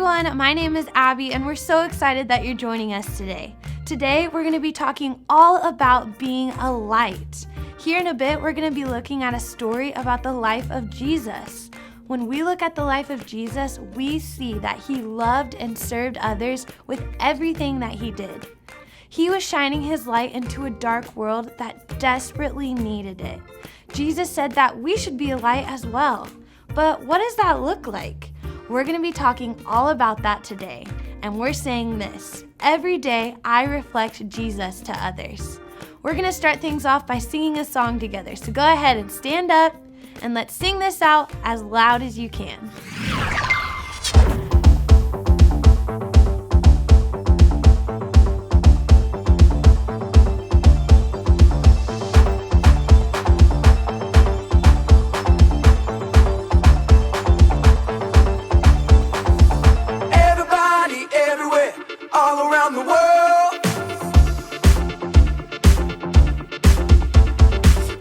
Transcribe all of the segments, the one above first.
everyone, my name is Abby and we're so excited that you're joining us today. Today we're going to be talking all about being a light. Here in a bit we're going to be looking at a story about the life of Jesus. When we look at the life of Jesus, we see that he loved and served others with everything that he did. He was shining his light into a dark world that desperately needed it. Jesus said that we should be a light as well. But what does that look like? We're going to be talking all about that today. And we're saying this: every day I reflect Jesus to others. We're going to start things off by singing a song together. So go ahead and stand up and let's sing this out as loud as you can. All around the world,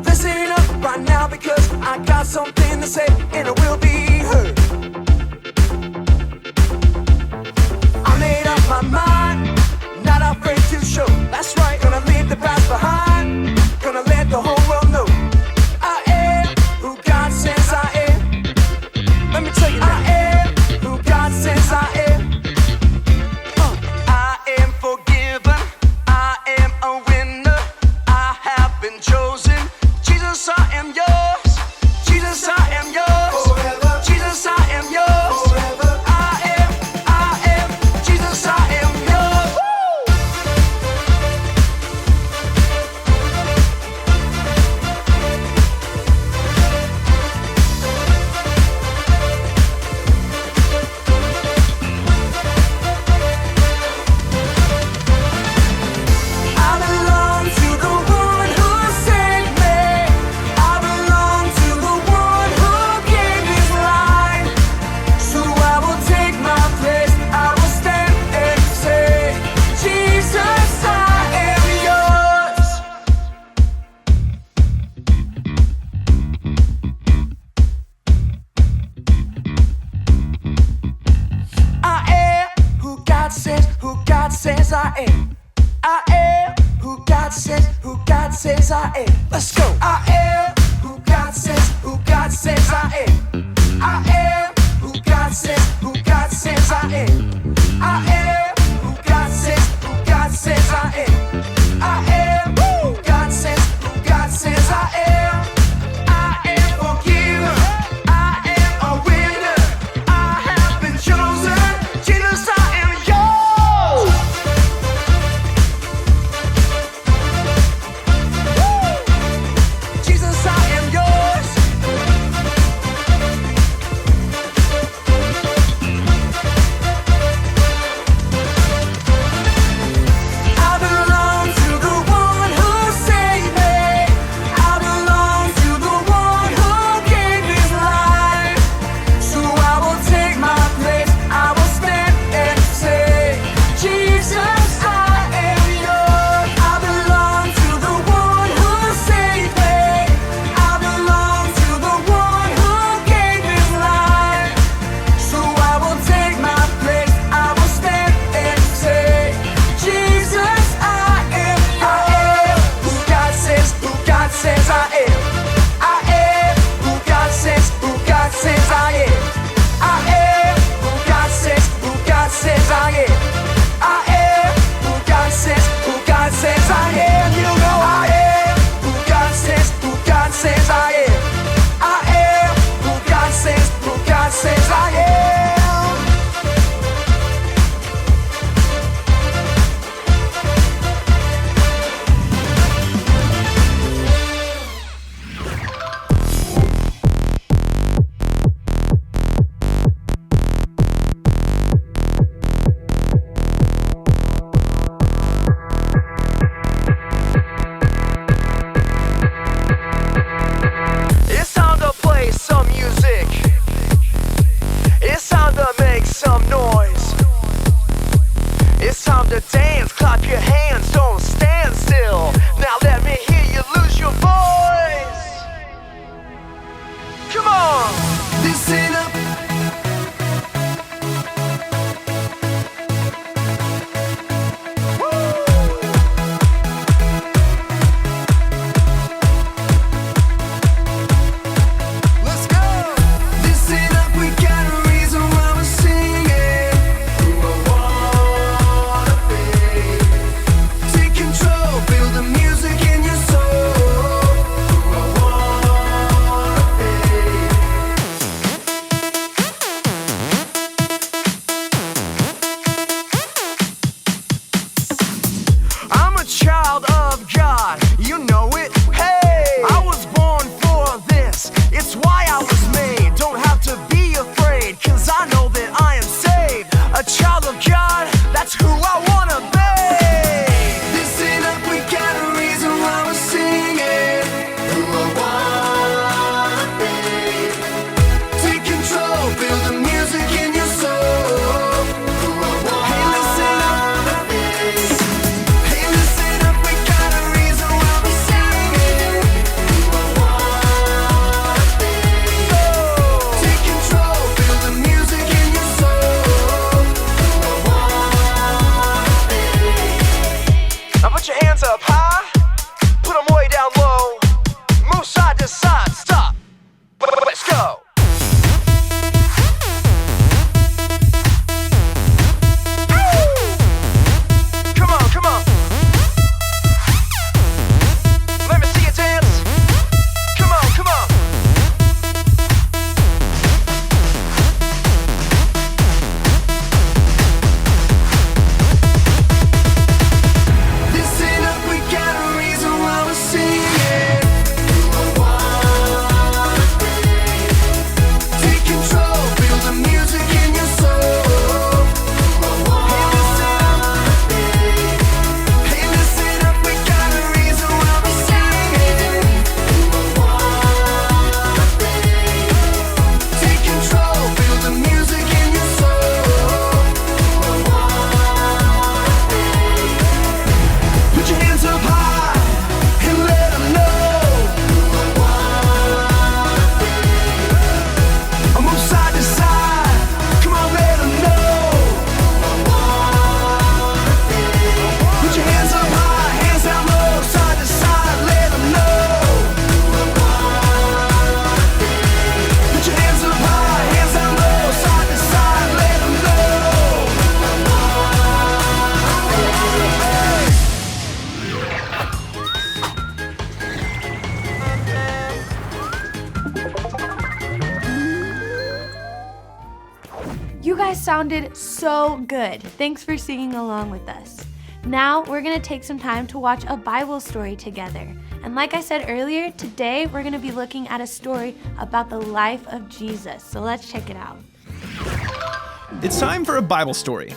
listen up right now because I got something to say and it will be heard. I made up my mind, not afraid to show. That's right, gonna leave the past behind, gonna let the whole world know I am who God says I am. Let me tell you that I am who God says I am. Forgiven, I am a winner, I have been chosen. Jesus, I am yours. Jesus, I am yours. Forever. Jesus, I am yours. Forever. I am, Jesus, I am yours. Says I am. I am who God says I am. Let's go. I am who God says I am. I am who God says I am. I am who God says I am. I am who God says I am. I am forgiven. I am a winner. I have been chosen. Jesus, I am yours. Jesus, I am yours. I belong to the one who saved me. I belong to the one who gave his life. So I will take my place. I will stand and say, Jesus, I am yours. I belong to the one who saved me. I belong to the one who gave his life. So I will take my place. I will stand and say, Jesus, I am who God says I am. I am who God says I am. I am who God says I am. I am who God says I am. You know I am who God says I am. I am who God says I am. It's time to play some music. It's time to make some noise. It's time to dance, clap your hands, don't stand still. Now let me hear you lose your voice. Come on! Listen up. You guys sounded so good. Thanks for singing along with us. Now we're going to take some time to watch a Bible story together. And like I said earlier, today we're going to be looking at a story about the life of Jesus. So let's check it out. It's time for a Bible story.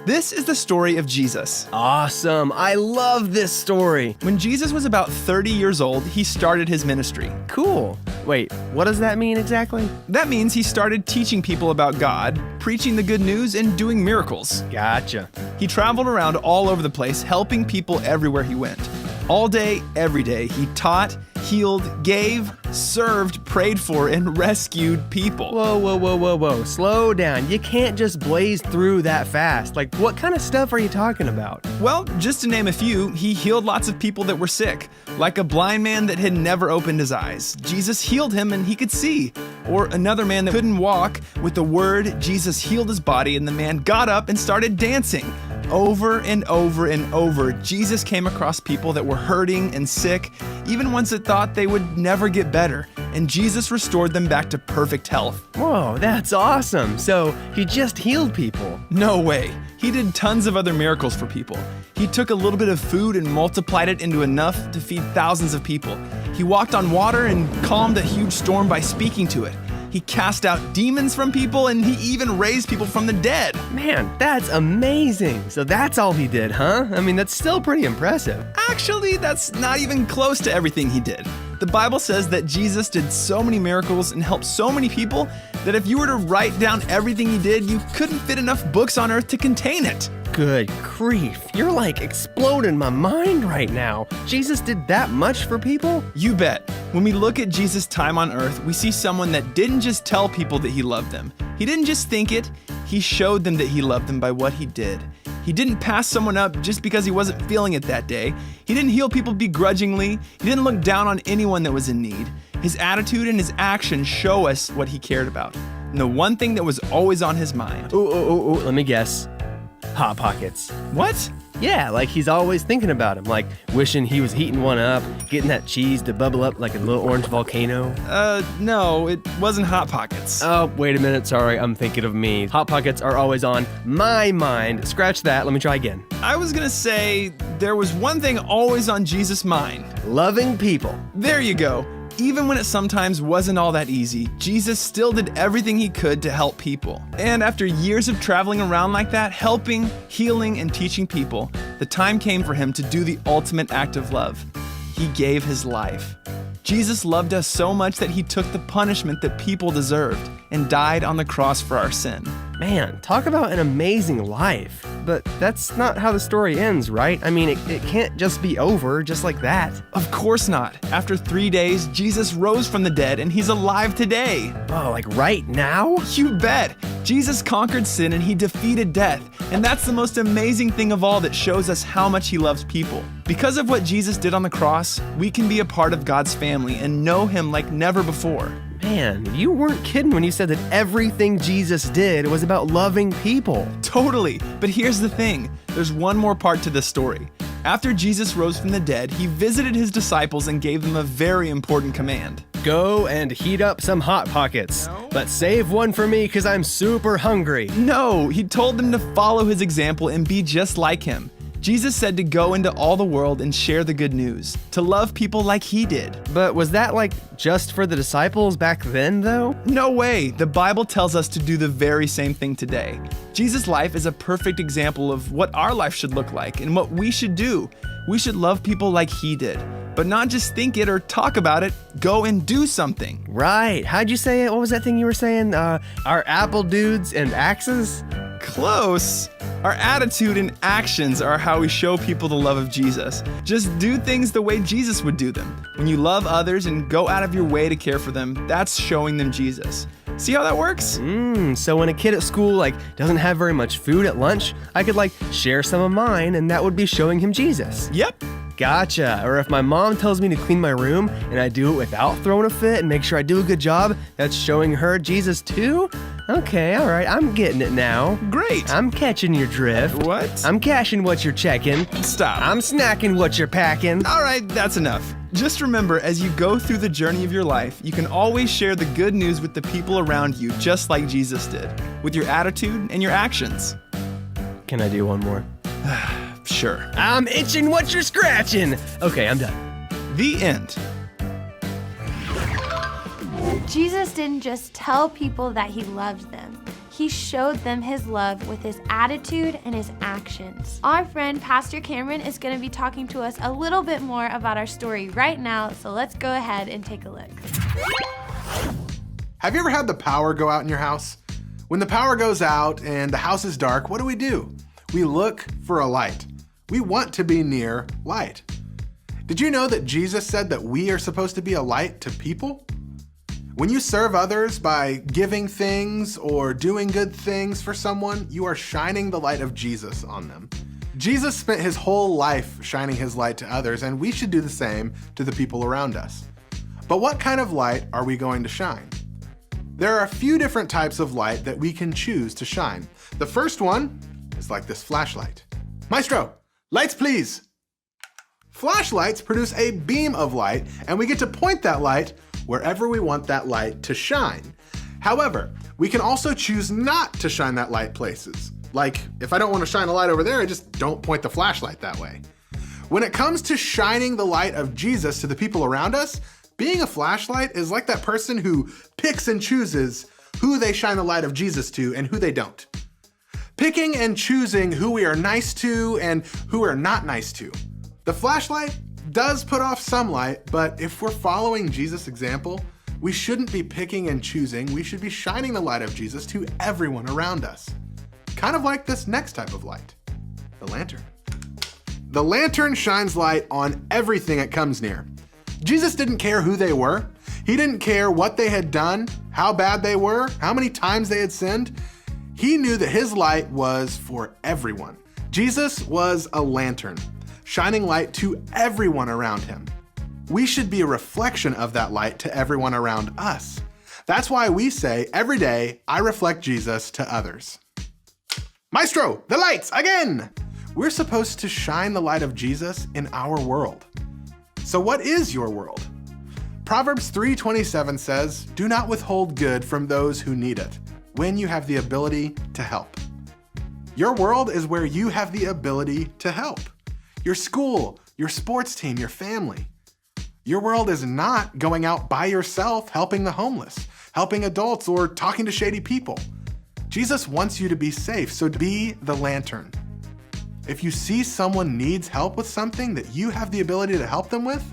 This is the story of Jesus. Awesome. I love this story. When Jesus was about 30 years old, he started his ministry. Cool. Wait, what does that mean exactly? That means he started teaching people about God, preaching the good news, and doing miracles. Gotcha. He traveled around all over the place, helping people everywhere he went. All day, every day, he taught, healed, gave, served, prayed for, and rescued people. Whoa. Slow down. You can't just blaze through that fast. Like, what kind of stuff are you talking about? Well, just to name a few, he healed lots of people that were sick, like a blind man that had never opened his eyes. Jesus healed him and he could see. Or another man that couldn't walk. With the word, Jesus healed his body and the man got up and started dancing. Over and over and over, Jesus came across people that were hurting and sick, even ones that thought they would never get better, and Jesus restored them back to perfect health. Whoa, that's awesome. So he just healed people. No way. He did tons of other miracles for people. He took a little bit of food and multiplied it into enough to feed thousands of people. He walked on water and calmed a huge storm by speaking to it. He cast out demons from people, and he even raised people from the dead. Man, that's amazing. So that's all he did, huh? I mean, that's still pretty impressive. Actually, that's not even close to everything he did. The Bible says that Jesus did so many miracles and helped so many people that if you were to write down everything he did, you couldn't fit enough books on earth to contain it. Good grief. You're like exploding my mind right now. Jesus did that much for people? You bet. When we look at Jesus' time on earth, we see someone that didn't just tell people that he loved them. He didn't just think it, he showed them that he loved them by what he did. He didn't pass someone up just because he wasn't feeling it that day. He didn't heal people begrudgingly. He didn't look down on anyone that was in need. His attitude and his actions show us what he cared about. And the one thing that was always on his mind. Ooh, let me guess. Hot Pockets. What? Yeah, like he's always thinking about him, like wishing he was heating one up, getting that cheese to bubble up like a little orange volcano. No, it wasn't Hot Pockets. Oh, wait a minute, sorry, I'm thinking of me. Hot Pockets are always on my mind. Scratch that, let me try again. I was gonna say there was one thing always on Jesus' mind. Loving people. There you go. Even when it sometimes wasn't all that easy, Jesus still did everything he could to help people. And after years of traveling around like that, helping, healing, and teaching people, the time came for him to do the ultimate act of love. He gave his life. Jesus loved us so much that he took the punishment that people deserved and died on the cross for our sin. Man, talk about an amazing life. But that's not how the story ends, right? I mean, it can't just be over just like that. Of course not. After 3 days, Jesus rose from the dead and he's alive today. Oh, like right now? You bet. Jesus conquered sin and he defeated death. And that's the most amazing thing of all that shows us how much he loves people. Because of what Jesus did on the cross, we can be a part of God's family and know him like never before. Man, you weren't kidding when you said that everything Jesus did was about loving people. Totally. But here's the thing. There's one more part to this story. After Jesus rose from the dead, he visited his disciples and gave them a very important command. Go and heat up some Hot Pockets. No. But save one for me because I'm super hungry. No, he told them to follow his example and be just like him. Jesus said to go into all the world and share the good news, to love people like he did. But was that like just for the disciples back then, though? No way. The Bible tells us to do the very same thing today. Jesus' life is a perfect example of what our life should look like and what we should do. We should love people like he did, but not just think it or talk about it, go and do something. Right. How'd you say it? What was that thing you were saying? Our apple dudes and axes? Close. Our attitude and actions are how we show people the love of Jesus. Just do things the way Jesus would do them. When you love others and go out of your way to care for them, that's showing them Jesus. See how that works? So when a kid at school doesn't have very much food at lunch, I could share some of mine and that would be showing him Jesus. Yep. Gotcha. Or if my mom tells me to clean my room and I do it without throwing a fit and make sure I do a good job, that's showing her Jesus too? Okay, all right, I'm getting it now. Great. I'm catching your drift. What? I'm cashing what you're checking. Stop. I'm snacking what you're packing. All right, that's enough. Just remember, as you go through the journey of your life, you can always share the good news with the people around you, just like Jesus did. with your attitude and your actions. Can I do one more? Sure. I'm itching what you're scratching. Okay, I'm done. The end. Jesus didn't just tell people that he loved them. He showed them his love with his attitude and his actions. Our friend Pastor Cameron is going to be talking to us a little bit more about our story right now, so let's go ahead and take a look. Have you ever had the power go out in your house? When the power goes out and the house is dark, what do? We look for a light. We want to be near light. Did you know that Jesus said that we are supposed to be a light to people? When you serve others by giving things or doing good things for someone, you are shining the light of Jesus on them. Jesus spent his whole life shining his light to others, and we should do the same to the people around us. But what kind of light are we going to shine? There are a few different types of light that we can choose to shine. The first one is like this flashlight. Maestro, lights please. Flashlights produce a beam of light, and we get to point that light wherever we want that light to shine. However, we can also choose not to shine that light places. Like, if I don't want to shine a light over there, I just don't point the flashlight that way. When it comes to shining the light of Jesus to the people around us, being a flashlight is like that person who picks and chooses who they shine the light of Jesus to and who they don't. Picking and choosing who we are nice to and who we're not nice to. The flashlight does put off some light, but if we're following Jesus' example, we shouldn't be picking and choosing. We should be shining the light of Jesus to everyone around us. Kind of like this next type of light, the lantern. The lantern shines light on everything it comes near. Jesus didn't care who they were. He didn't care what they had done, how bad they were, how many times they had sinned. He knew that his light was for everyone. Jesus was a lantern, shining light to everyone around him. We should be a reflection of that light to everyone around us. That's why we say every day, I reflect Jesus to others. Maestro, the lights again! We're supposed to shine the light of Jesus in our world. So what is your world? Proverbs 3:27 says, "Do not withhold good from those who need it, when you have the ability to help." Your world is where you have the ability to help. Your school, your sports team, your family. Your world is not going out by yourself helping the homeless, helping adults, or talking to shady people. Jesus wants you to be safe, so be the lantern. If you see someone needs help with something that you have the ability to help them with,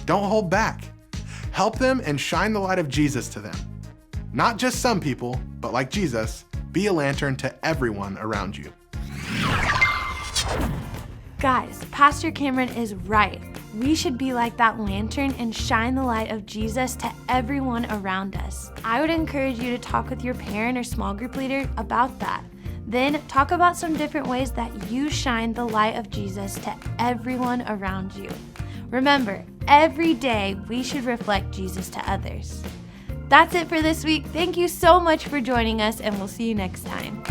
don't hold back. Help them and shine the light of Jesus to them. Not just some people, but like Jesus, be a lantern to everyone around you. Guys, Pastor Cameron is right. We should be like that lantern and shine the light of Jesus to everyone around us. I would encourage you to talk with your parent or small group leader about that. Then talk about some different ways that you shine the light of Jesus to everyone around you. Remember, every day we should reflect Jesus to others. That's it for this week. Thank you so much for joining us, and we'll see you next time.